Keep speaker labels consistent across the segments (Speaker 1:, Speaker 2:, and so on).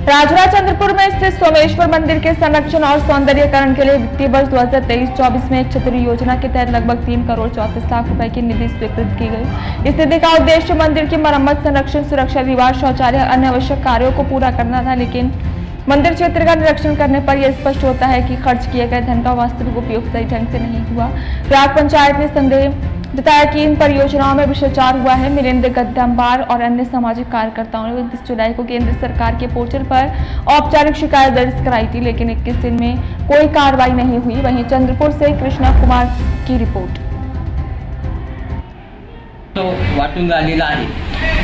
Speaker 1: राजूरा चंद्रपुर में स्थित सोमेश्वर मंदिर के संरक्षण और सौंदर्यीकरण के लिए वित्तीय वर्ष 2023-24 में एक छतरी योजना के तहत लगभग 3 करोड़ 34 लाख रुपए की निधि स्वीकृत की गई। इस निधि का उद्देश्य मंदिर की मरम्मत, संरक्षण, सुरक्षा, निवास, शौचालय, अन्य आवश्यक कार्यों को पूरा करना था। लेकिन मंदिर क्षेत्र का निरीक्षण करने पर यह स्पष्ट होता है कि खर्च किए गए धन का वास्तविक उपयोग सही ढंग से नहीं हुआ। ग्राम पंचायत ने संदेह बताया कि इन परियोजनाओं में भ्रष्टाचार हुआ है। मिलिंद गद्दम्बार और अन्य सामाजिक कार्यकर्ताओं ने 29 जुलाई को केंद्र सरकार के पोर्टल पर औपचारिक शिकायत दर्ज कराई थी, लेकिन 21 दिन में कोई कार्रवाई नहीं हुई। वहीं चंद्रपुर से कृष्णा कुमार की रिपोर्ट।
Speaker 2: तो वाटून राहिलेला आहे,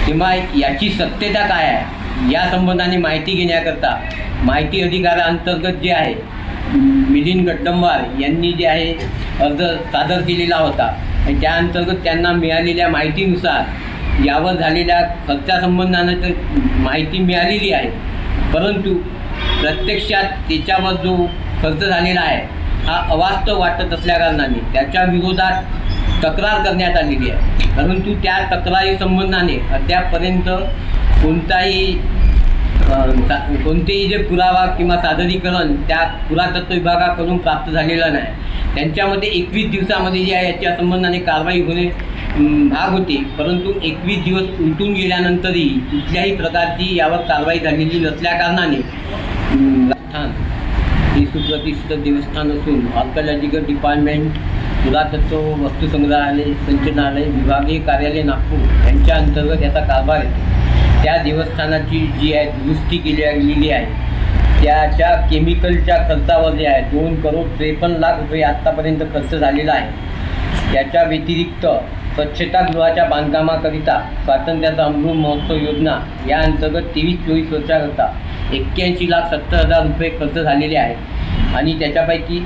Speaker 2: तेव्हा याची सत्यता काय आहे या संबंधाने माहिती घेण्याकरता माहिती अधिकारांतर्गत जे आहे मिलिंद गद्दम्बार यांनी जे आहे अर्ज सादर केलेला होता आणि त्या अंतर्गत त्यांना मिळालेल्या माहितीनुसार यावर झालेल्या खर्चासंबंधाने तर माहिती मिळालेली आहे, परंतु प्रत्यक्षात त्याच्यावर जो खर्च झालेला आहे हा अवास्तव वाटत असल्याकारणाने त्याच्या विरोधात तक्रार करण्यात आलेली आहे। परंतु त्या तक्रारी संबंधाने अद्यापपर्यंत कोणतेही जे पुरावा किंवा सादरीकरण त्या पुरातत्व विभागाकडून प्राप्त झालेलं नाही। त्यांच्यामध्ये 21 दिवसामध्ये जे आहे याच्या संबंधाने कारवाई होणे भाग होती, परंतु 21 दिवस उलटून गेल्यानंतरही कुठल्याही प्रकारची यावर कारवाई झालेली नसल्याकारणाने स्थान हे सुप्रतिष्ठित देवस्थान असून आर्किओलॉजिकल डिपार्टमेंट, पुरातत्व वस्तुसंग्रहालय संचालनालय, विभागीय कार्यालय नागपूर यांच्या अंतर्गत याचा कारभार आहे। त्या देवस्थानाची जी आहे दुरुस्ती केलेली आहे त्याच्या केमिकलच्या खर्चावर जे आहे 2 करोड 53 लाख रुपये आत्तापर्यंत खर्च झालेला आहे। त्याच्या व्यतिरिक्त स्वच्छतागृहाच्या बांधकामाकरिता स्वातंत्र्याचा अमृत महोत्सव योजना या अंतर्गत 23-24 वर्षाकरता 81,70,000 रुपये खर्च झालेले आहेत आणि त्याच्यापैकी